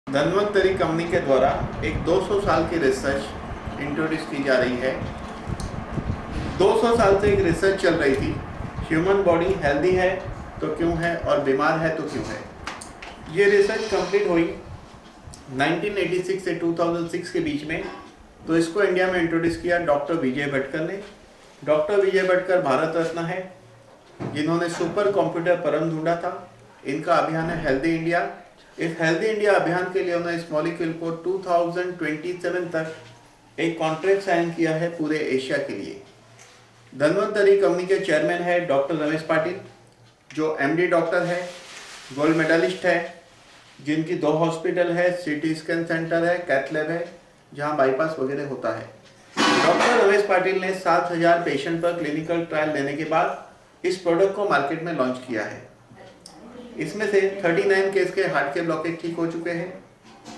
Dhanvantari company के द्वारा एक 200 साल की रिसर्च इंट्रोड्यूस की जा रही है। 200 साल से एक रिसर्च चल रही थी, ह्यूमन बॉडी हेल्दी है तो क्यों है और बीमार है तो क्यों है। ये रिसर्च कंप्लीट हुई 1986 से 2006 के बीच में। तो इसको इंडिया में इंट्रोड्यूस किया डॉक्टर विजय भटकर ने। डॉक्टर विजय भटकर भारत रत्न है, जिन्होंने सुपर कंप्यूटर परम ढूंढा था। इनका अभियान है हेल्दी इंडिया। इस हेल्दी इंडिया अभियान के लिए उन्होंने इस मॉलिक्यूल को 2027 तक एक कॉन्ट्रैक्ट साइन किया है पूरे एशिया के लिए। धन्वंतरी कंपनी के चेयरमैन है डॉक्टर रमेश पाटिल, जो एमडी डॉक्टर है, गोल्ड मेडलिस्ट है, जिनकी 2 हॉस्पिटल है, सिटी स्कैन सेंटर है, कैथ लैब है, जहां बाईपास वगैरह होता है। डॉक्टर रमेश पाटिल ने 7000 पेशेंट पर क्लिनिकल ट्रायल लेने के बाद इस प्रोडक्ट को मार्केट में लॉन्च किया है। इसमें से 39 केस के हार्ट के ब्लॉकेज ठीक हो चुके हैं।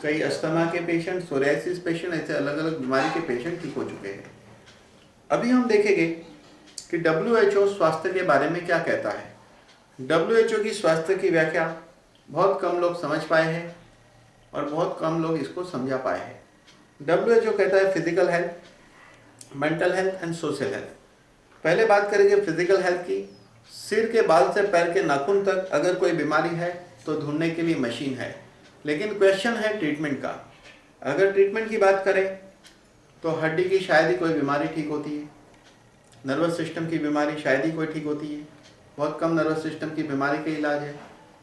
कई अस्थमा के पेशेंट, सोरियासिस पेशेंट, ऐसे अलग अलग बीमारी के पेशेंट ठीक हो चुके हैं। अभी हम देखेंगे कि WHO स्वास्थ्य के बारे में क्या कहता है। WHO की स्वास्थ्य की व्याख्या बहुत कम लोग समझ पाए हैं और बहुत कम लोग इसको समझा पाए हैं। WHO कहता है physical health, mental health and social health. पहले बात करेंगे फिजिकल हेल्थ की। सिर के बाल से पैर के नाखून तक अगर कोई बीमारी है तो ढूंढने के लिए मशीन है, लेकिन क्वेश्चन है ट्रीटमेंट का। अगर ट्रीटमेंट की बात करें तो हड्डी की शायद ही कोई बीमारी ठीक होती है, नर्वस सिस्टम की बीमारी शायद ही कोई ठीक होती है, बहुत कम नर्वस सिस्टम की बीमारी का इलाज है।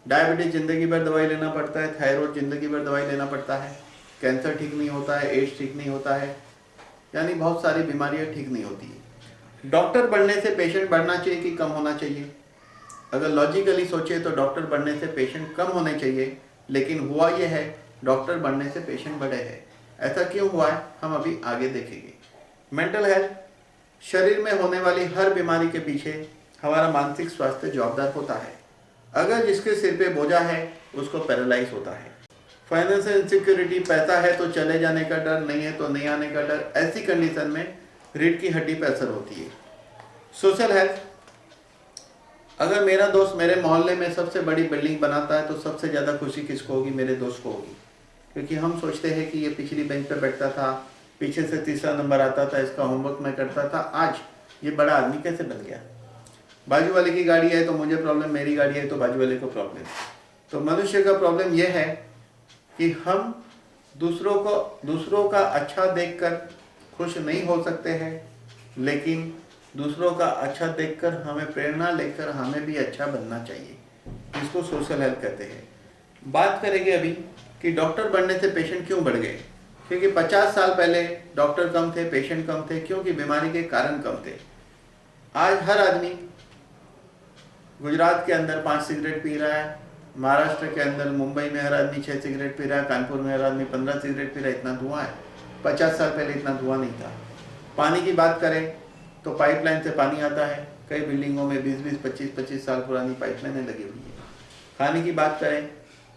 डायबिटीज जिंदगी भर दवाई लेना पड़ता है, थायराइड जिंदगी भर दवाई लेना पड़ता है, कैंसर ठीक नहीं होता है, एड्स ठीक नहीं होता है, यानी बहुत सारी बीमारियाँ ठीक नहीं होती है। डॉक्टर बढ़ने से पेशेंट बढ़ना चाहिए कि कम होना चाहिए? अगर लॉजिकली सोचे तो डॉक्टर बढ़ने से पेशेंट कम होने चाहिए, लेकिन हुआ यह है डॉक्टर बढ़ने से पेशेंट बढ़े हैं। ऐसा क्यों हुआ है हम अभी आगे देखेंगे। मेंटल हेल्थ, शरीर में होने वाली हर बीमारी के पीछे हमारा मानसिक स्वास्थ्य जवाबदार होता है। अगर जिसके सिर पे बोझा है उसको पैरालाइज होता है। फाइनेंशियल इनसिक्योरिटी, पैसा है तो चले जाने का डर, नहीं है तो नहीं आने का डर, ऐसी कंडीशन में रीढ़ की हड्डी पर असर होती है। सोशल हेल्थ, अगर मेरा दोस्त मेरे मोहल्ले में सबसे बड़ी बिल्डिंग बनाता है तो सबसे ज़्यादा खुशी किसको होगी? मेरे दोस्त को होगी, क्योंकि हम सोचते हैं कि ये पिछली बेंच पे बैठता था, पीछे से तीसरा नंबर आता था, इसका होमवर्क मैं करता था, आज ये बड़ा आदमी कैसे बन गया। बाजू वाले की गाड़ी है तो मुझे प्रॉब्लम, मेरी गाड़ी है तो बाजू वाले को प्रॉब्लम। तो मनुष्य का प्रॉब्लम यह है कि हम दूसरों का अच्छा देखकर खुश नहीं हो सकते हैं, लेकिन दूसरों का अच्छा देखकर हमें प्रेरणा लेकर हमें भी अच्छा बनना चाहिए। इसको सोशल हेल्थ कहते हैं। बात करेंगे अभी कि डॉक्टर बढ़ने से पेशेंट क्यों बढ़ गए। क्योंकि 50 साल पहले डॉक्टर कम थे, पेशेंट कम थे, क्योंकि बीमारी के कारण कम थे। आज हर आदमी गुजरात के अंदर 5 सिगरेट पी रहा है, महाराष्ट्र के अंदर मुंबई में हर आदमी 6 सिगरेट पी रहा है, कानपुर में हर आदमी 15 सिगरेट पी रहा है। इतना धुआं है। 50 साल पहले इतना धुआं नहीं था। पानी की बात करें तो पाइपलाइन से पानी आता है। कई बिल्डिंगों में 20-20, 25-25 साल पुरानी पाइपलाइनें लगी हुई है। खाने की बात करें,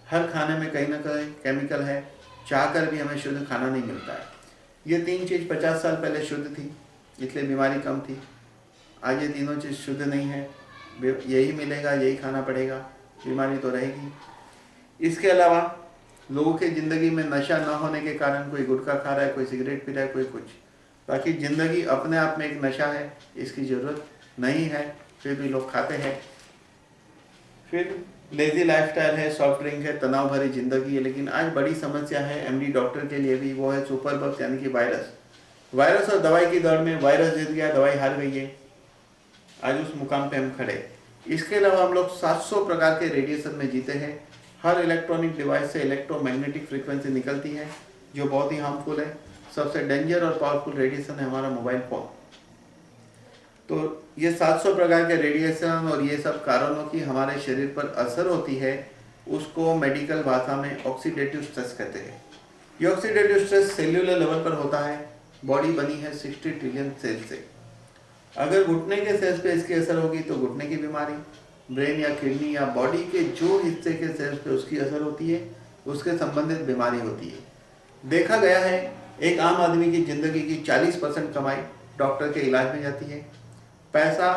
हर खाने में कहीं ना कहीं केमिकल है, चाहकर भी हमें शुद्ध खाना नहीं मिलता है। ये 3 चीज़ 50 साल पहले शुद्ध थी, इसलिए बीमारी कम थी। आज ये तीनों चीज़ शुद्ध नहीं है, यही मिलेगा, यही खाना पड़ेगा, बीमारी तो रहेगी। इसके अलावा लोगों की ज़िंदगी में नशा न होने के कारण कोई गुटखा खा रहा है, कोई सिगरेट पी रहा है, कोई कुछ। बाकी ज़िंदगी अपने आप में एक नशा है, इसकी ज़रूरत नहीं है, फिर भी लोग खाते हैं। फिर लेज़ी लाइफस्टाइल है, सॉफ्ट ड्रिंक है, तनाव भरी ज़िंदगी है। लेकिन आज बड़ी समस्या है एमडी डॉक्टर के लिए भी, वो है सुपर बग्स यानी कि वायरस और दवाई की दौड़ में वायरस जीत गया, दवाई हार गई है। आज उस मुकाम पे हम खड़े। इसके अलावा हम लोग 700 प्रकार के रेडिएशन में जीते हैं। हर इलेक्ट्रॉनिक डिवाइस से इलेक्ट्रोमैग्नेटिक फ्रीक्वेंसी निकलती है जो बहुत ही हार्मफुल है। सबसे डेंजर और पावरफुल रेडिएशन है हमारा मोबाइल फोन। तो ये 700 प्रकार के रेडिएशन और ये सब कारणों की हमारे शरीर पर असर होती है, उसको मेडिकल भाषा में ऑक्सीडेटिव स्ट्रेस कहते हैं। ये ऑक्सीडेटिव स्ट्रेस सेल्यूलर लेवल पर होता है। बॉडी बनी है 60 ट्रिलियन सेल से। अगर घुटने के सेल्स पे इसकी असर होगी तो घुटने की बीमारी, ब्रेन या किडनी या बॉडी के जो हिस्से के सेल्स पे उसकी असर होती है, उसके संबंधित बीमारी होती है। देखा गया है एक आम आदमी की ज़िंदगी की 40% कमाई डॉक्टर के इलाज में जाती है। पैसा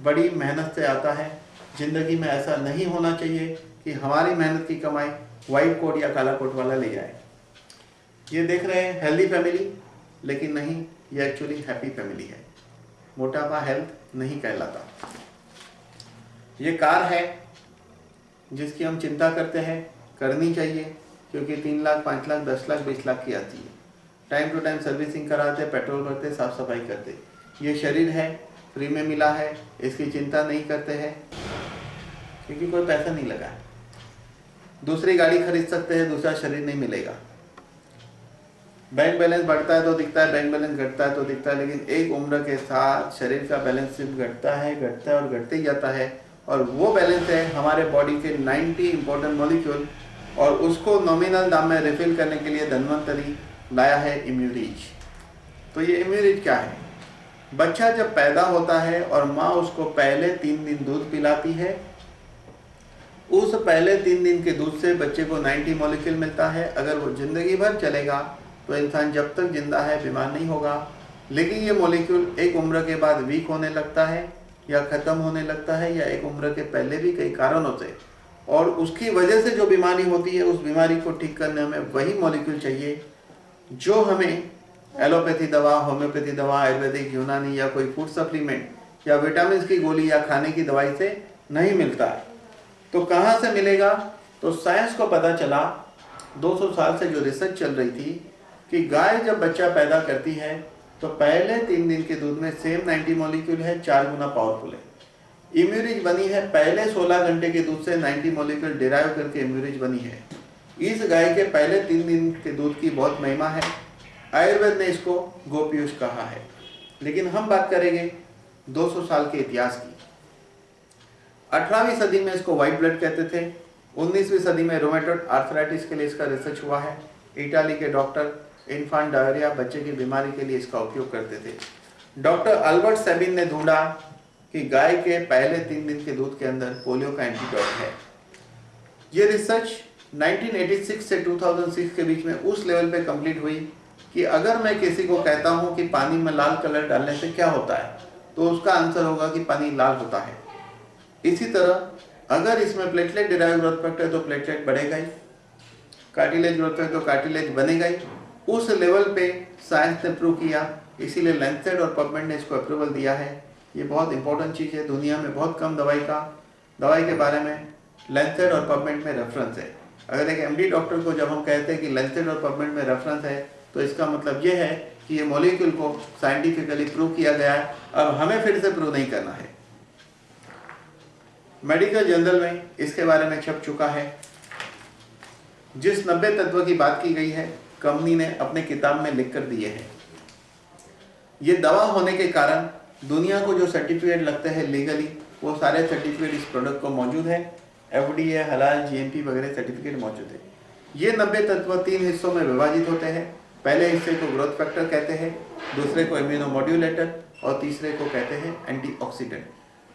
बड़ी मेहनत से आता है। ज़िंदगी में ऐसा नहीं होना चाहिए कि हमारी मेहनत की कमाई वाइट कोट या काला कोट वाला ले जाए। ये देख रहे हैं हेल्दी फैमिली, लेकिन नहीं, ये एक्चुअली हैप्पी फैमिली है। मोटापा हेल्थ नहीं कहलाता। ये कार है जिसकी हम चिंता करते हैं, करनी चाहिए, क्योंकि 3 लाख 5 लाख 10 लाख 20 लाख की आती है। टाइम टू टाइम सर्विसिंग कराते, पेट्रोल भरते, साफ सफाई करते। ये शरीर है, फ्री में मिला है, इसकी चिंता नहीं करते हैं क्योंकि कोई पैसा नहीं लगा है। दूसरी गाड़ी खरीद सकते हैं, दूसरा शरीर नहीं मिलेगा। बैंक बैलेंस बढ़ता है तो दिखता है, बैंक बैलेंस घटता है तो दिखता है, लेकिन एक उम्र के साथ शरीर का बैलेंस सिर्फ घटता है और घटते ही जाता है। और वो बैलेंस है हमारे बॉडी के 90 इंपॉर्टेंट मॉलिक्यूल, और उसको नॉमिनल दाम में रिफिल करने के लिए धन्वंतरी लाया है इम्यूरिज। तो ये इम्यूरिज क्या है? बच्चा जब पैदा होता है और माँ उसको पहले 3 दिन दूध पिलाती है, उस पहले 3 दिन के दूध से बच्चे को 90 मॉलिक्यूल मिलता है। अगर वो जिंदगी भर चलेगा तो इंसान जब तक जिंदा है बीमार नहीं होगा। लेकिन ये मॉलिक्यूल एक उम्र के बाद वीक होने लगता है या ख़त्म होने लगता है, या एक उम्र के पहले भी कई कारणों से, और उसकी वजह से जो बीमारी होती है उस बीमारी को ठीक करने में वही मॉलिक्यूल चाहिए जो हमें एलोपैथी दवा, होम्योपैथी दवा, आयुर्वेदिक, यूनानी या कोई फूड सप्लीमेंट या विटामिन की गोली या खाने की दवाई से नहीं मिलता है। तो कहाँ से मिलेगा? तो साइंस को पता चला 200 साल से जो रिसर्च चल रही थी कि गाय जब बच्चा पैदा करती है तो पहले 3 दिन के दूध में सेम 90 मॉलिक्यूल है, 4 गुना पावरफुल है। इम्यूरिज बनी है पहले 16 घंटे के दूध से 90 मॉलिक्यूल डिराइव करके इम्यूरिज बनी है। इस गाय के पहले 3 दिन के दूध की बहुत महिमा है। आयुर्वेद ने इसको गोपीयूष कहा है। लेकिन हम बात करेंगे 200 साल के इतिहास की। 18वीं सदी में इसको व्हाइट ब्लड कहते थे। 19वीं सदी में रोमेटॉइड आर्थराइटिस के लिए इसका रिसर्च हुआ है। इटाली के डॉक्टर इन्फांट डायरिया, बच्चे की बीमारी के लिए इसका उपयोग करते थे। डॉक्टर अल्बर्ट सेबिन ने ढूंढा कि गाय के पहले 3 दिन के दूध के अंदर पोलियो का एंटीडोट है। ये रिसर्च 1986 से 2006 के बीच में उस लेवल पे कंप्लीट हुई कि अगर मैं किसी को कहता हूं कि पानी में लाल कलर डालने से क्या होता है, तो उसका आंसर होगा कि पानी लाल होता है। इसी तरह अगर इसमें प्लेटलेट डिराइव ग्रोथ फैक्टर है तो प्लेटलेट बढ़ेगा ही, कार्टिलेज ग्रोथ फैक्टर तो कार्टिलेज बनेगा ही। उस लेवल पे साइंस ने प्रूव किया, इसीलिए लैंसेट और पबमेड ने इसको अप्रूवल दिया है। ये बहुत इंपॉर्टेंट चीज़ है। दुनिया में बहुत कम दवाई के बारे में लैंसेट और पबमेड में रेफरेंस है। अगर एक एमडी डॉक्टर को जब हम कहते हैं कि लैंसेट और पबमेड में रेफरेंस है, तो इसका मतलब ये है कि ये मॉलिक्यूल को साइंटिफिकली प्रूव किया गया है। अब हमें फिर से प्रूव नहीं करना है। मेडिकल जर्नल में इसके बारे में छप चुका है। जिस 90 तत्व की बात की गई है, कंपनी ने अपने किताब में लिख कर दिए हैं। ये दवा होने के कारण दुनिया को जो सर्टिफिकेट लगते हैं लीगली, वो सारे सर्टिफिकेट इस प्रोडक्ट को मौजूद है। एफडीए, हलाल, जीएमपी वगैरह सर्टिफिकेट मौजूद है। ये 90 तत्व 3 हिस्सों में विभाजित होते हैं। पहले हिस्से को ग्रोथ फैक्टर कहते हैं, दूसरे को इम्यूनोमोड्यूलेटर और तीसरे को कहते हैं एंटीऑक्सीडेंट।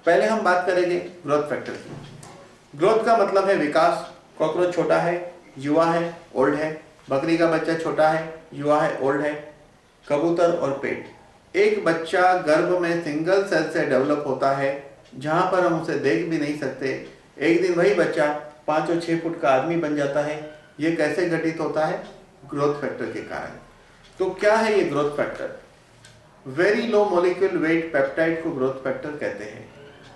पहले हम बात करेंगे ग्रोथ फैक्टर की। ग्रोथ का मतलब है विकास। कॉकरोच छोटा है, युवा है, ओल्ड है। बकरी का बच्चा छोटा है, युवा है, ओल्ड है। कबूतर और पेट। एक बच्चा गर्भ में सिंगल सेल से डेवलप होता है, जहां पर हम उसे देख भी नहीं सकते। एक दिन वही बच्चा 5 और 6 फुट का आदमी बन जाता है। ये कैसे घटित होता है? ग्रोथ फैक्टर के कारण। तो क्या है ये growth factor? Very low molecule weight peptide को ग्रोथ फैक्टर कहते हैं।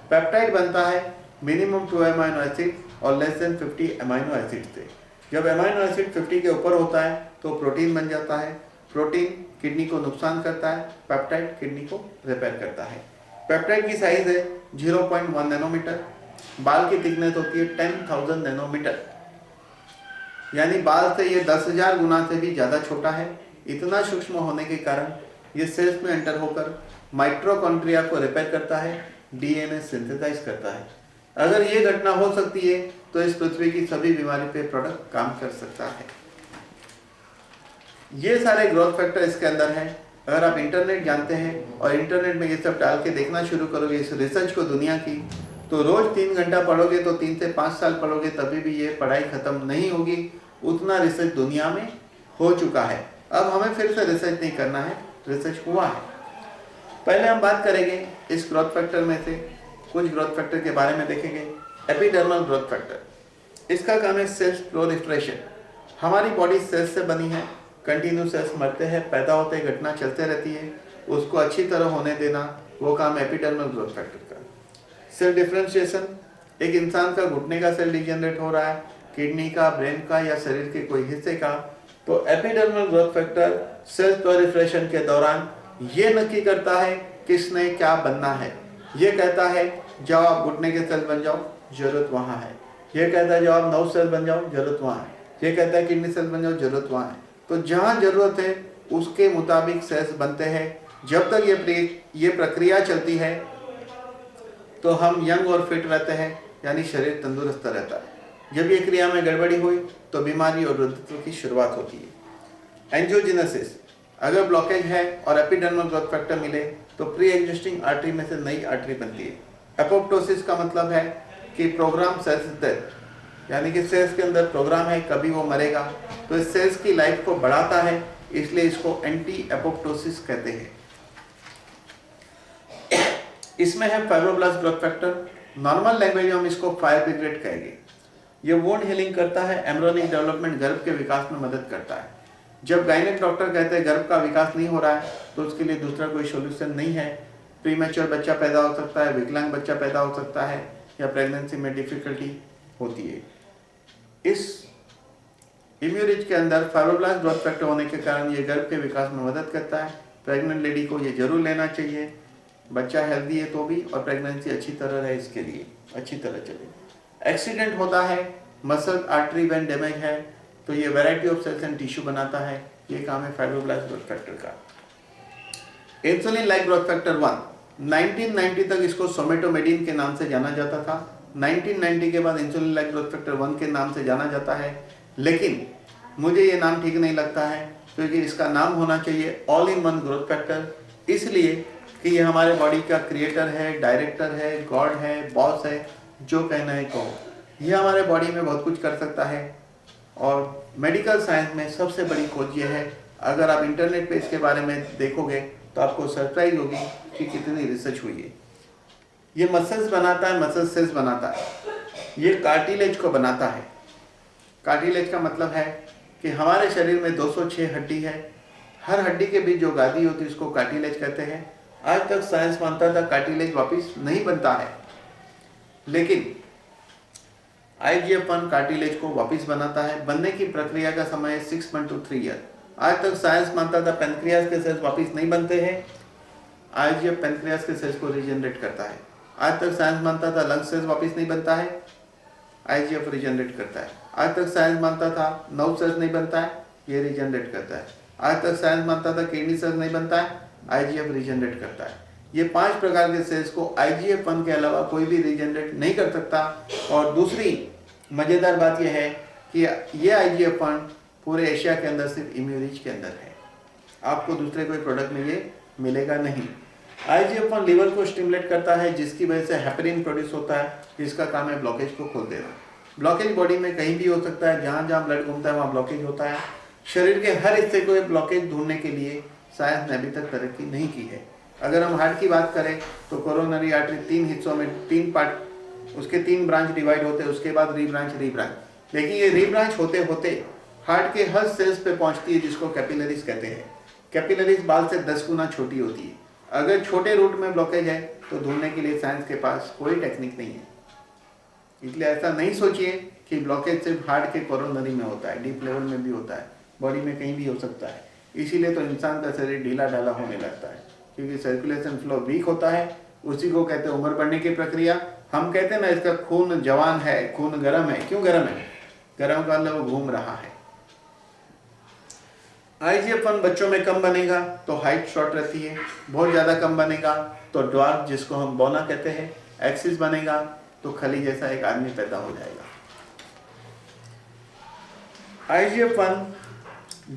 पेप्टाइड बनता है मिनिमम 2 अमीनो एसिड और लेस देन 50 अमीनो एसिड से। जब अमीनो एसिड 50 के ऊपर होता है तो प्रोटीन बन जाता है। प्रोटीन किडनी को नुकसान करता है, पेप्टाइड किडनी को रिपेयर करता है। पेप्टाइड की साइज है 0.1 नैनोमीटर। बाल की थिकनेस होती है 10,000 नैनोमीटर, यानी बाल से ये 10,000 गुना से भी ज़्यादा छोटा है। इतना सूक्ष्म होने के कारण ये सेल्स में एंटर होकर माइटोकॉन्ड्रिया को रिपेयर करता है, डीएनए सिंथेसाइज करता है। अगर ये घटना हो सकती है तो इस पृथ्वी की सभी बीमारी पे प्रोडक्ट काम कर सकता है। ये सारे ग्रोथ फैक्टर इसके अंदर हैं। अगर आप इंटरनेट जानते हैं और इंटरनेट में ये सब डाल के देखना शुरू करोगे इस रिसर्च को दुनिया की, तो रोज 3 घंटा पढ़ोगे तो 3 से 5 साल पढ़ोगे तभी भी ये पढ़ाई खत्म नहीं होगी। उतना रिसर्च दुनिया में हो चुका है। अब हमें फिर से रिसर्च नहीं करना है, रिसर्च हुआ है। पहले हम बात करेंगे इस ग्रोथ फैक्टर में से कुछ ग्रोथ फैक्टर के बारे में देखेंगे। Epidermal growth factor. इसका काम है सेल्स प्रोलिफरेशन। हमारी बॉडी सेल्स से बनी है, कंटिन्यू सेल्स मरते हैं, पैदा होते हैं, घटना चलते रहती है, उसको अच्छी तरह होने देना, वो काम एपिडर्मल ग्रोथ फैक्टर का। सेल डिफरेंशिएशन, एक इंसान का घुटने का सेल डिजेनरेट हो रहा है, किडनी का, ब्रेन का या शरीर के कोई हिस्से का, तो epidermal growth factor cell proliferation के दौरान ये नक्की करता है किसने क्या बनना है। ये कहता है जाओ आप घुटने के सेल बन जाओ, जरूरत वहां है। ये कहता है जाओ आप नर्व सेल बन जाओ, जरूरत वहां है। ये कहता है किडनी सेल बन जाओ, जरूरत वहां है। तो जहां जरूरत है उसके मुताबिक सेल्स बनते हैं। जब तक ये प्रक्रिया चलती है तो हम यंग और फिट रहते हैं, यानी शरीर तंदुरुस्त रहता है। जब ये क्रिया में गड़बड़ी हुई तो बीमारी और वृद्धत्व की शुरुआत होती है। एंजियोजेनेसिस, अगर ब्लॉकेज है और एपिडर्मल ग्रोथ फैक्टर मिले तो प्री एग्जिस्टिंग आर्टरी में से नई आर्टरी बनती है। एपोप्टोसिस का मतलब है कि प्रोग्राम सेल्स डेथ, यानी कि सेल्स के अंदर प्रोग्राम है कभी वो मरेगा, तो इस सेल्स की लाइफ को बढ़ाता है, इसलिए इसको एंटी एपोप्टोसिस कहते हैं। इसमें है fibroblast growth factor, normal language में हम इसको फायर ब्रिगेड कहेंगे। ये वुंड हीलिंग करता है, एम्ब्रियोनिक डेवलपमेंट, गर्भ के विकास में मदद करता है। जब गायनेक डॉक्टर कहते हैं गर्भ का विकास नहीं हो रहा है तो उसके लिए दूसरा कोई सोल्यूशन नहीं है। प्रीमेच्योर बच्चा पैदा हो सकता है, विकलांग बच्चा पैदा हो सकता है, या प्रेगनेंसी में डिफिकल्टी होती है। इस इम्यूरिज के अंदर फाइब्रोब्लास्ट ग्रोथ फैक्टर होने के कारण ये गर्भ के विकास में मदद करता है। प्रेग्नेंट लेडी को ये जरूर लेना चाहिए, बच्चा हेल्दी है तो भी, और प्रेगनेंसी अच्छी तरह रहे इसके लिए, अच्छी तरह चले। एक्सीडेंट होता है, मसल आर्टरी वेन डैमेज है, तो ये variety of cells and tissue बनाता है। ये काम है फाइब्रोब्लास्ट ग्रोथ फैक्टर का। इंसुलिन लाइक ग्रोथ फैक्टर 1, 1990 तक इसको सोमेटोमेडिन के नाम से जाना जाता था। 1990 के बाद इंसुलिन लाइक ग्रोथ फैक्टर 1 के नाम से जाना जाता है, लेकिन मुझे ये नाम ठीक नहीं लगता है, क्योंकि इसका नाम होना चाहिए all in one growth factor, इसलिए कि ये हमारे बॉडी का क्रिएटर है, डायरेक्टर है, गॉड है, बॉस है, जो कहना है कहो। ये हमारे बॉडी में बहुत कुछ कर सकता है, और मेडिकल साइंस में सबसे बड़ी खोज ये है। अगर आप इंटरनेट पे इसके बारे में देखोगे तो आपको सरप्राइज होगी कि कितनी रिसर्च हुई है। ये मसल्स बनाता है, मसल सेल्स बनाता है, ये कार्टिलेज को बनाता है। कार्टिलेज का मतलब है कि हमारे शरीर में 206 हड्डी है, हर हड्डी के बीच जो गादी होती है उसको कार्टिलेज कहते हैं। आज तक साइंस मानता था कार्टिलेज वापस नहीं बनता है, लेकिन IGF-1 कार्टिलेज को वापस बनाता है। बनने की प्रक्रिया का समय 6 months to 3 years। आज तक साइंस मानता था पेनक्रियास के सेल्स वापस नहीं बनते हैं, IGF पेनक्रियास के सेल्स को रीजनरेट करता है। आज तक साइंस मानता था लंग सेल्स वापस नहीं बनता है, IGF रीजनरेट करता है। आज तक साइंस मानता था नर्व सेल्स नहीं बनता है, ये रीजनरेट करता है। आज तक साइंस मानता था किडनी सेल्स नहीं बनता है, IGF रीजनरेट करता है। ये 5 प्रकार के सेल्स को IGF-1 के अलावा कोई भी रीजनरेट नहीं कर सकता। और दूसरी मज़ेदार बात यह है कि ये IGF-1 पूरे एशिया के अंदर सिर्फ इम्यूरिज के अंदर है, आपको दूसरे कोई प्रोडक्ट में ये मिलेगा नहीं। IGF-1 लीवर को स्टिमुलेट करता है, जिसकी वजह से हेपरिन प्रोड्यूस होता है, जिसका काम है ब्लॉकेज को खोल देना। ब्लॉकेज बॉडी में कहीं भी हो सकता है, जहाँ जहाँ ब्लड घूमता है वहाँ ब्लॉकेज होता है। शरीर के हर हिस्से को ब्लॉकेज ढूंढने के लिए साइंस ने अभी तक तरक्की नहीं की है। अगर हम हार्ट की बात करें तो कोरोनरी आर्टरी 3 हिस्सों में 3 पार्ट, उसके 3 ब्रांच डिवाइड होते हैं, उसके बाद रीब्रांच, लेकिन ये रीब्रांच होते होते हार्ट के हर सेल्स पे पहुंचती है, जिसको कैपिलरीज कहते हैं। कैपिलरीज बाल से 10 गुना छोटी होती है। अगर छोटे रूट में ब्लॉकेज है तो ढूंढने के लिए साइंस के पास कोई टेक्निक नहीं है। इसलिए ऐसा नहीं सोचिए कि ब्लॉकेज सिर्फ हार्ट के कोरोनरी में होता है, डीप लेवल में भी होता है, बॉडी में कहीं भी हो सकता है। इसीलिए तो इंसान का शरीर ढीला ढाला होने लगता है, क्योंकि सर्कुलेशन फ्लो वीक होता है। उसी को कहते हैं उम्र बढ़ने की प्रक्रिया। हम कहते हैं ना इसका खून जवान है, खून गर्म है। क्यों गर्म है? गर्म का मतलब वो घूम रहा है। IGF-1 बच्चों में कम बनेगा तो हाइट शॉर्ट रहती है, बहुत ज़्यादा कम बनेगा तो ड्वार्फ, जिसको हम बौना कहते हैं, एक्सिस बनेगा तो खली जैसा एक आदमी पैदा हो जाएगा। IGF-1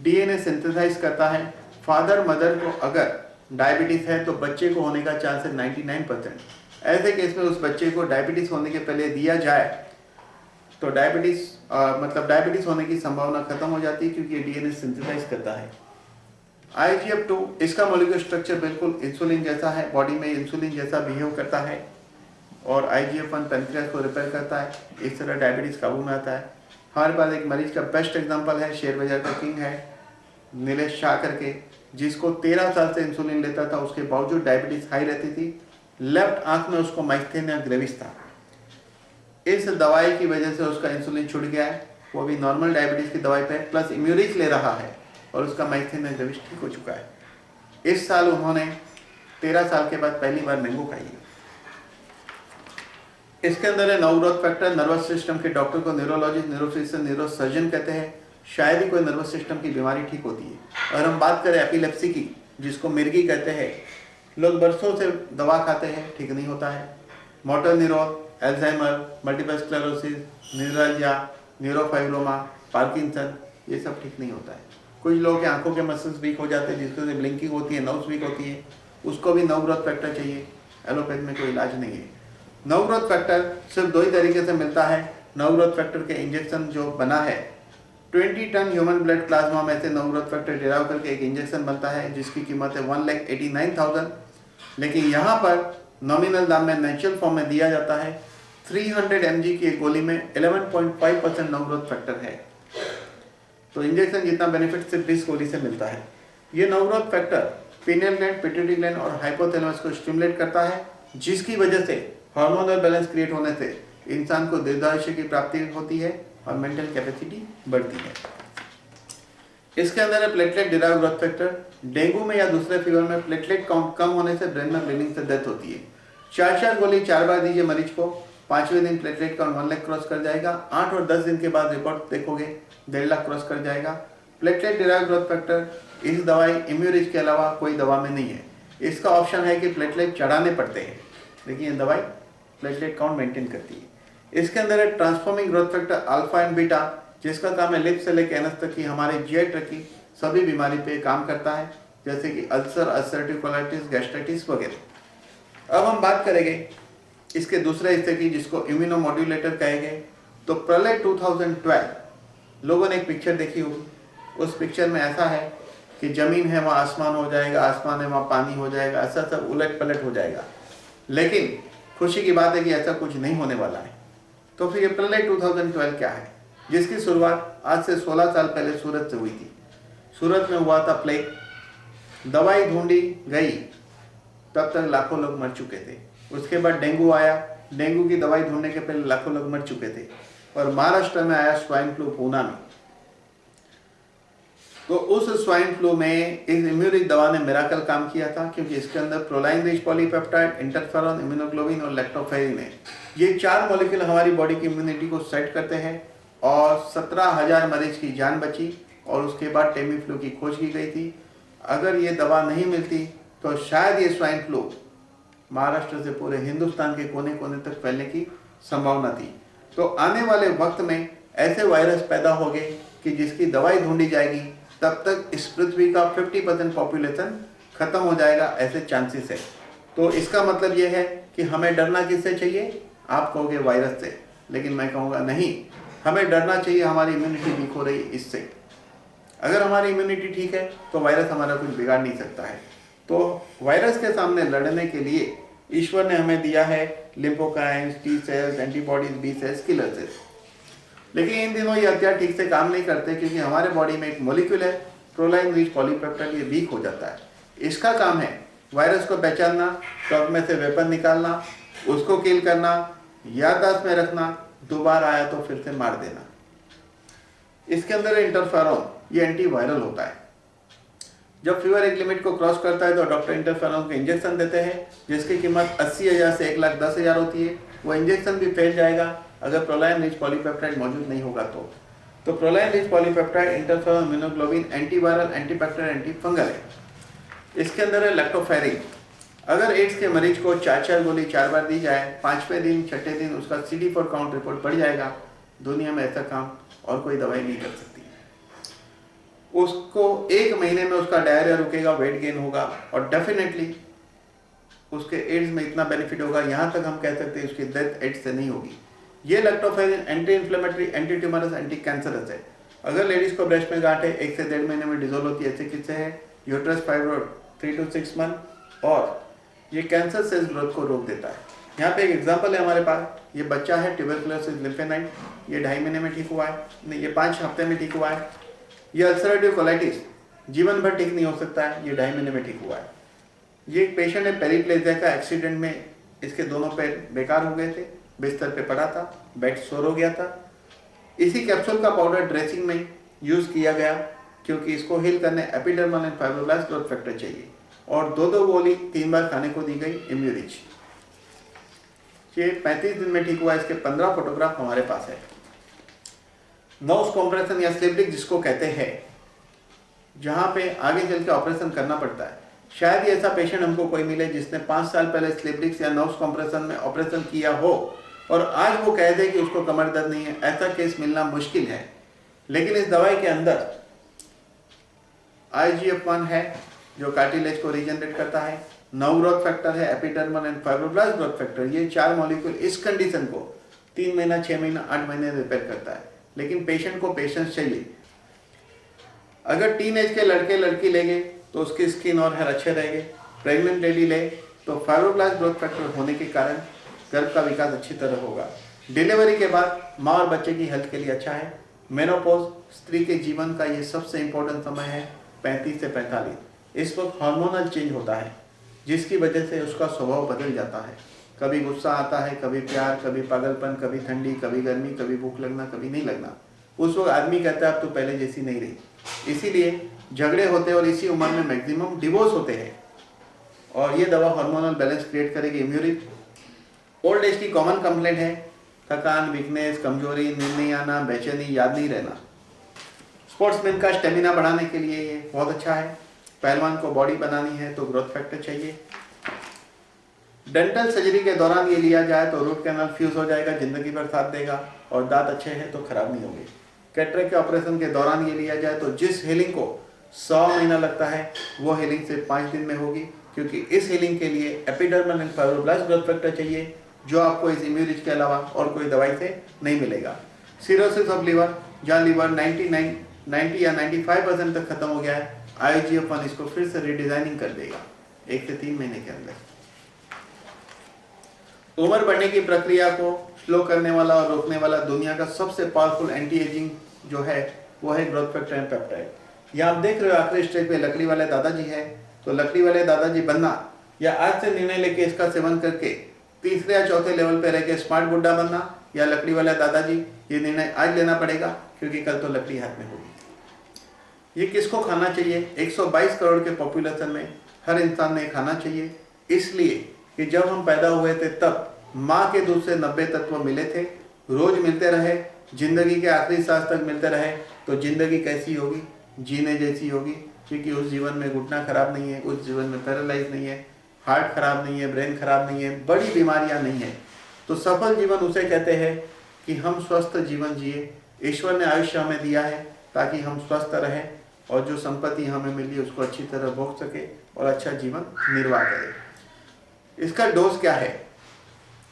DNA सिंथेसाइज करता है। फादर मदर को अगर डायबिटीज है तो बच्चे को होने का चांस है 99%। ऐसे केस में उस बच्चे को डायबिटीज होने के पहले दिया जाए तो डायबिटीज होने की संभावना खत्म हो जाती है, क्योंकि DNA सिंथेसाइज करता है। IGF-2 इसका मॉलिक्यूलर स्ट्रक्चर बिल्कुल इंसुलिन जैसा है, बॉडी में इंसुलिन जैसा बिहेव करता है। और IGF-1 पैनक्रियास को रिपेयर करता है। इस तरह डायबिटीज़ काबू में आता है। हमारे पास एक मरीज का बेस्ट एग्जांपल है, शेयर बाजार का किंग है नीलेश शाह करके, जिसको 13 साल से इंसुलिन लेता था, उसके बावजूद डायबिटीज़ हाई रहती थी। लेफ्ट आंख में उसको माइस्थेनिया ग्रेविस था। इस दवाई की वजह से उसका इंसुलिन छूट गया है, वो भी नॉर्मल डायबिटीज़ की दवाई पे प्लस इम्यूरिक ले रहा है और उसका माइस्थेनिया ग्रेविस ठीक हो चुका है। इस साल उन्होंने 13 साल के बाद पहली बार मैंगो खाई है। इसके अंदर है नवग्रोथ फैक्टर। नर्वस सिस्टम के डॉक्टर को न्यूरोलॉजिस्ट, न्यूरोफिजिशियन, न्यूरोसर्जन कहते हैं। शायद ही कोई नर्वस सिस्टम की बीमारी ठीक होती है। अगर हम बात करें एपिलेप्सी की, जिसको मिर्गी कहते हैं, लोग बरसों से दवा खाते हैं, ठीक नहीं होता है। Motor neuron, Alzheimer, multiple sclerosis, neuralgia, neurofibroma, Parkinson, ये सब ठीक नहीं होता है। कुछ लोगों के आंखों के मसल्स वीक हो जाते हैं, जिसकी वजह से ब्लिंकिंग होती है, नर्व्स वीक होती है, उसको भी नवग्रोथ फैक्टर चाहिए। एलोपैथ में कोई इलाज नहीं है। नवग्रोथ फैक्टर सिर्फ 2 ही तरीके से मिलता है। नवग्रोथ फैक्टर के इंजेक्शन जो बना है, 20 टन ह्यूमन ब्लड प्लाज्मा में से नवग्रोथ फैक्टर डिराइव करके एक इंजेक्शन बनता है, जिसकी कीमत है 1,89,000। लेकिन यहाँ पर नॉमिनल दाम में नेचुरल फॉर्म में दिया जाता है। 300 mg की एक गोली में 11.5% नवग्रोथ फैक्टर है। तो इंजेक्शन जितना बेनिफिट सिर्फ इस गोली से मिलता है। ये nerve growth factor pineal gland, pituitary gland और हाइपोथैलेमस को स्टिमुलेट करता है, जिसकी वजह से हार्मोनल बैलेंस क्रिएट होने से इंसान को दीर्घायुष्य की प्राप्ति होती है और मेंटल कैपेसिटी बढ़ती है। इसके अंदर है platelet derived growth factor. Dengue में या दूसरे फीवर में प्लेटलेट काउंट कम होने से ब्रेन में ब्लीडिंग से डेथ होती है। 4 गोली 4 बार दीजिए मरीज को, 5वें दिन प्लेटलेट काउंट 1 लाख क्रॉस कर जाएगा। 8 और 10 दिन के बाद रिपोर्ट देखोगे 1.5 लाख क्रॉस कर जाएगा। प्लेटलेट डिराइव्ड ग्रोथ फैक्टर इस दवाई इम्यूरिज के अलावा कोई दवा में नहीं है। इसका ऑप्शन है कि प्लेटलेट चढ़ाने पड़ते हैं, लेकिन ये दवाई प्लेटलेट काउंट मेंटेन करती है। इसके अंदर है transforming growth factor alpha and beta, जिसका काम है लिप से लेकर एनस तक की हमारे जीआई ट्रैक्ट की सभी बीमारी पे काम करता है, जैसे कि अल्सर, अल्सरेटिव कोलाइटिस, गैस्ट्राइटिस वगैरह। अब हम बात करेंगे इसके दूसरे हिस्से की, जिसको इम्यूनोमॉड्यूलेटर कहेंगे। तो प्रलय 2012 लोगों ने एक पिक्चर देखी होगी। उस पिक्चर में ऐसा है कि जमीन है वहाँ आसमान हो जाएगा, आसमान है वहाँ पानी हो जाएगा, ऐसा सब उलट पलट हो जाएगा। लेकिन खुशी की बात है कि ऐसा कुछ नहीं होने वाला है। तो फिर ये प्रलय 2012 क्या है, जिसकी शुरुआत आज से 16 साल पहले सूरत से हुई थी। सूरत में हुआ था प्लेग, दवाई ढूंढी गई, तब तक लाखों लोग मर चुके थे। उसके बाद डेंगू आया, डेंगू की दवाई ढूंढने के पहले लाखों लोग मर चुके थे। और महाराष्ट्र में आया स्वाइन फ्लू पूना में। तो उस स्वाइन फ्लू में इस इम्यूरिक दवा ने मिराकल काम किया था, क्योंकि इसके अंदर proline rich polypeptide, interferon, immunoglobulin और लैक्टोफेरिन है। ये 4 मॉलिक्यूल हमारी बॉडी की इम्यूनिटी को सेट करते हैं और 17,000 मरीज की जान बची। और उसके बाद टेमी फ्लू की खोज की गई थी। अगर ये दवा नहीं मिलती तो शायद ये स्वाइन फ्लू महाराष्ट्र से पूरे हिंदुस्तान के कोने कोने तक फैलने की संभावना थी। तो आने वाले वक्त में ऐसे वायरस पैदा होंगे कि जिसकी दवाई ढूंढी जाएगी, तब तक इस पृथ्वी का 50% पॉपुलेशन खत्म हो जाएगा, ऐसे चांसेस है। तो इसका मतलब ये है कि हमें डरना किससे चाहिए? आप कहोगे वायरस से, लेकिन मैं कहूँगा नहीं, हमें डरना चाहिए हमारी इम्यूनिटी वीक हो रही इससे। अगर हमारी इम्यूनिटी ठीक है तो वायरस हमारा कुछ बिगाड़ नहीं सकता है। तो वायरस के सामने लड़ने के लिए ईश्वर ने हमें दिया है lymphokines, T cells, antibodies, B cells, killer cells. लेकिन इन दिनों ये हथियार ठीक से काम नहीं करते, क्योंकि हमारे बॉडी में एक मॉलिक्यूल है प्रोलाइन रिच पॉलीपेप्टाइड, ये वीक हो जाता है। इसका काम है वायरस को पहचानना, स्टॉक में से वेपन निकालना, उसको किल करना, याददाश्त में रखना, दोबारा आया तो फिर से मार देना। इसके अंदर इंटरफेरॉन, ये एंटीवायरल होता है। जब फीवर एक लिमिट को क्रॉस करता है तो डॉक्टर इंटरफेरॉन को इंजेक्शन देते हैं, जिसकी कीमत 80,000 से 1,10,000 होती है। वो इंजेक्शन भी फैल जाएगा अगर प्रोलाइन रिच पॉलीपेप्टाइड मौजूद नहीं होगा तो proline rich polypeptide, interferon, immunoglobulin antiviral, antibacterial, antifungal है। इसके अंदर है लैक्टोफेरिन। अगर एड्स के मरीज को 4 गोली 4 बार दी जाए, 5वें दिन 6ठे दिन उसका CD4 काउंट रिपोर्ट बढ़ जाएगा। दुनिया में ऐसा काम और कोई दवाई नहीं कर सकती। उसको 1 महीने में उसका डायरिया रुकेगा, वेट गेन होगा और डेफिनेटली उसके एड्स में इतना बेनिफिट होगा, यहाँ तक हम कह सकते हैं उसकी डेथ एड्स से नहीं होगी। ये lactoferrin anti inflammatory, anti tumorous, anti cancerous है। अगर लेडीज को ब्रेस्ट में गांठ है 1 से 1.5 महीने में डिजोल्व होती है, ऐसे किससे है? यूट्रस फाइब्रॉइड 3 to 6 मंथ, और ये कैंसर सेल्स ग्रोथ को रोक देता है। यहाँ पे एक एग्जांपल है हमारे पास, ये बच्चा है ट्यूबरकुलोसिस लिम्फेनाइड, ये 2.5 महीने में ठीक हुआ है, नहीं ये 5 हफ्ते में ठीक हुआ है। ये अल्सरेटिव कोलाइटिस जीवन भर ठीक नहीं हो सकता है, ये 2.5 महीने में ठीक हुआ है। ये एक पेशेंट है, पेरिप्लेजिया का एक्सीडेंट में इसके दोनों पैर बेकार हो गए थे, बिस्तर पे पड़ा था, बेड सोर हो गया था। इसी कैप्सूल का पाउडर ड्रेसिंग में यूज़ किया गया, क्योंकि इसको हील करने epidermal and fibroblast growth factor चाहिए, और 2-2 गोली 3 बार खाने को दी गई इम्यूरिच। ये 35 दिन में ठीक हुआ। इसके 15 फोटोग्राफ हमारे पास है। नोज कॉम्प्रेशन या स्लिप डिस्क जिसको कहते हैं, जहाँ पे आगे चल के ऑपरेशन करना पड़ता है। शायद ही ऐसा पेशेंट हमको कोई मिले जिसने 5 साल पहले स्लिप डिस्क या नोज कॉम्प्रेशन में ऑपरेशन किया हो और आज वो कह दे कि उसको कमर दर्द नहीं है। ऐसा केस मिलना मुश्किल है। लेकिन इस दवाई के अंदर IGF-1 है जो कार्टिलेज को रीजनरेट करता है, नर्व ग्रोथ फैक्टर है, epidermal and fibroblast growth factor. ये 4 मॉलिक्यूल इस कंडीशन को 3 महीना, 6 महीना, 8 महीने रिपेयर करता है। लेकिन पेशेंट को पेशेंस चाहिए। अगर टीनेज के लड़के लड़की लेंगे तो उसकी स्किन और हेयर अच्छे रहेंगे। प्रेग्नेंट लेडी ले तो फाइब्रोब्लास्ट ग्रोथ फैक्टर होने के कारण गर्भ का विकास अच्छी तरह होगा। डिलीवरी के बाद माँ और बच्चे की हेल्थ के लिए अच्छा है। मेनोपॉज स्त्री के जीवन का ये सबसे इम्पोर्टेंट समय है, 35 से 45। इस वक्त हार्मोनल चेंज होता है, जिसकी वजह से उसका स्वभाव बदल जाता है। कभी गुस्सा आता है, कभी प्यार, कभी पागलपन, कभी ठंडी, कभी गर्मी, कभी भूख लगना, कभी नहीं लगना। उस वक्त आदमी कहता है अब तो पहले जैसी नहीं रही। इसीलिए झगड़े होते हैं और इसी उम्र में मैक्सिमम डिवोर्स होते हैं। और ये दवा हार्मोनल बैलेंस क्रिएट करेगी। इम्यूरिक ओल्ड एज की कॉमन कंप्लेंट है, थकान, वीकनेस, कमजोरी, नींद नहीं आना, बेचैनी, याद नहीं रहना। स्पोर्ट्समैन का स्टेमिना बढ़ाने के लिए ये बहुत अच्छा है। पहलवान को बॉडी बनानी है तो ग्रोथ फैक्टर चाहिए। डेंटल सर्जरी के दौरान ये लिया जाए तो रूट कैनाल फ्यूज हो जाएगा, जिंदगी भर साथ देगा, और दांत अच्छे हैं तो खराब नहीं होंगे। कैटरेक्ट के ऑपरेशन के दौरान ये लिया जाए तो जिस हीलिंग को 100 महीना लगता है वो हीलिंग सिर्फ 5 दिन में होगी, क्योंकि इस हीलिंग के लिए epidermal and fibroblast growth factor चाहिए, जो आपको इस इम्यूरिच के अलावा और कोई दवाई से नहीं मिलेगा। सिरोसिस ऑफ लीवर, जहाँ लीवर 90 या 95% तक खत्म हो गया है, IGF-1 इसको फिर से रिडिजाइनिंग कर देगा 1 से 3 महीने के अंदर। उम्र बढ़ने की प्रक्रिया को स्लो करने वाला और रोकने वाला दुनिया का सबसे पावरफुल एंटी एजिंग जो है वो है ग्रोथ फैक्टर एंड पेप्टाइड। यहाँ आप देख रहे हो आखिरी स्टेज पे लकड़ी वाले दादाजी है, तो लकड़ी वाले दादाजी बनना या आज से निर्णय लेके इसका सेवन करके तीसरे या चौथे लेवल पे रह के स्मार्ट बुड्ढा बनना, या लकड़ी वाले दादाजी, ये निर्णय आज लेना पड़ेगा क्योंकि कल तो लकड़ी हाथ में होगी। ये किसको खाना चाहिए? 122 करोड़ के पॉपुलेशन में हर इंसान ने खाना चाहिए, इसलिए कि जब हम पैदा हुए थे तब माँ के दूध से 90 तत्व मिले थे, रोज मिलते रहे, जिंदगी के आखिरी सांस तक मिलते रहे, तो जिंदगी कैसी होगी? जीने जैसी होगी, क्योंकि उस जीवन में घुटना खराब नहीं है, उस जीवन में पैरालाइज नहीं है, हार्ट खराब नहीं है, ब्रेन खराब नहीं है, बड़ी बीमारियां नहीं है। तो सफल जीवन उसे कहते हैं कि हम स्वस्थ जीवन जिए। ईश्वर ने आयुष्य हमें दिया है ताकि हम स्वस्थ रहें और जो संपत्ति हमें मिली उसको अच्छी तरह भोग सके और अच्छा जीवन निर्वाह करें। इसका डोज क्या है?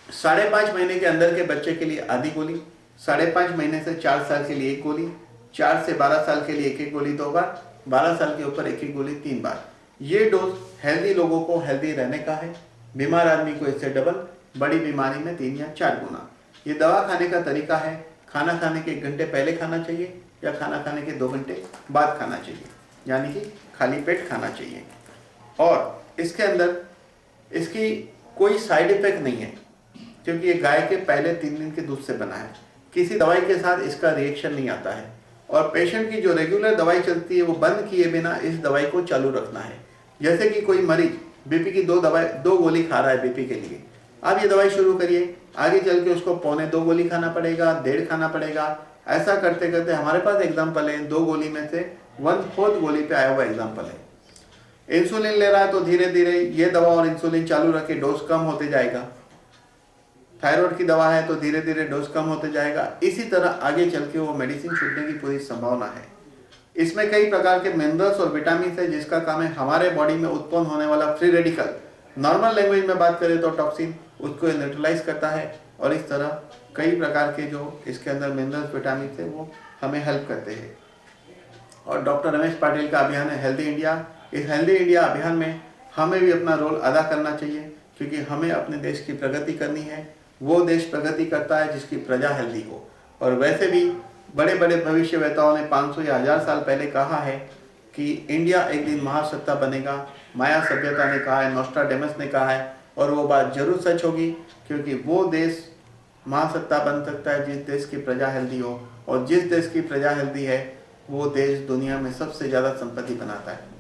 5.5 महीने के अंदर के बच्चे के लिए आधी गोली, 5.5 महीने से 4 साल के लिए 1 गोली, 4 से 12 साल के लिए 1-1 गोली 2 बार, 12 साल के ऊपर 1-1 गोली 3 बार। ये डोज हेल्दी लोगों को हेल्दी रहने का है, बीमार आदमी को इससे डबल, बड़ी बीमारी में 3 या 4 गुना। ये दवा खाने का तरीका है, खाना खाने के 1 घंटे पहले खाना चाहिए या खाना खाने के 2 घंटे बाद खाना चाहिए, यानी कि खाली पेट खाना चाहिए। और इसके अंदर इसकी कोई साइड इफेक्ट नहीं है, क्योंकि ये गाय के पहले 3 दिन के दूध से बना है। किसी दवाई के साथ इसका रिएक्शन नहीं आता है। और पेशेंट की जो रेगुलर दवाई चलती है वो बंद किए बिना इस दवाई को चालू रखना है। जैसे कि कोई मरीज बीपी की 2 गोली खा रहा है बीपी के लिए, आप ये दवाई शुरू करिए, आगे चल के उसको 1.25 गोली खाना पड़ेगा, 1.5 खाना पड़ेगा। ऐसा करते करते हमारे पास एग्जाम्पल है, 2 गोली में से 1/4 गोली पे आया हुआ एग्जाम्पल है। इंसुलिन ले रहा है तो धीरे धीरे ये दवा और इंसुलिन चालू रखे, डोज कम होते जाएगा। थायराइड की दवा है तो धीरे धीरे डोज कम होते जाएगा। इसी तरह आगे चल के वो मेडिसिन छूटने की पूरी संभावना है। इसमें कई प्रकार के मिनरल्स और विटामिन है, जिसका काम है हमारे बॉडी में उत्पन्न होने वाला फ्री रेडिकल, नॉर्मल लैंग्वेज में बात करें तो टॉक्सिन, उसको न्यूट्रलाइज करता है। और इस तरह कई प्रकार के जो इसके अंदर मिनरल्स विटामिन है वो हमें हेल्प करते हैं। और डॉक्टर रमेश पाटिल का अभियान है हेल्दी इंडिया। इस हेल्दी इंडिया अभियान में हमें भी अपना रोल अदा करना चाहिए। क्योंकि हमें अपने देश की प्रगति करनी है। वो देश प्रगति करता है जिसकी प्रजा हेल्दी हो। और वैसे भी बड़े बड़े भविष्यवेताओं ने 500 या 1000 साल पहले कहा है कि इंडिया एक दिन महासत्ता बनेगा। माया सभ्यता ने कहा है, नोस्ट्राडेमस ने कहा है, और वो बात जरूर सच होगी, क्योंकि वो देश महासत्ता बन सकता है जिस देश की प्रजा हेल्दी हो, और जिस देश की प्रजा हेल्दी है वो देश दुनिया में सबसे ज़्यादा संपत्ति बनाता है।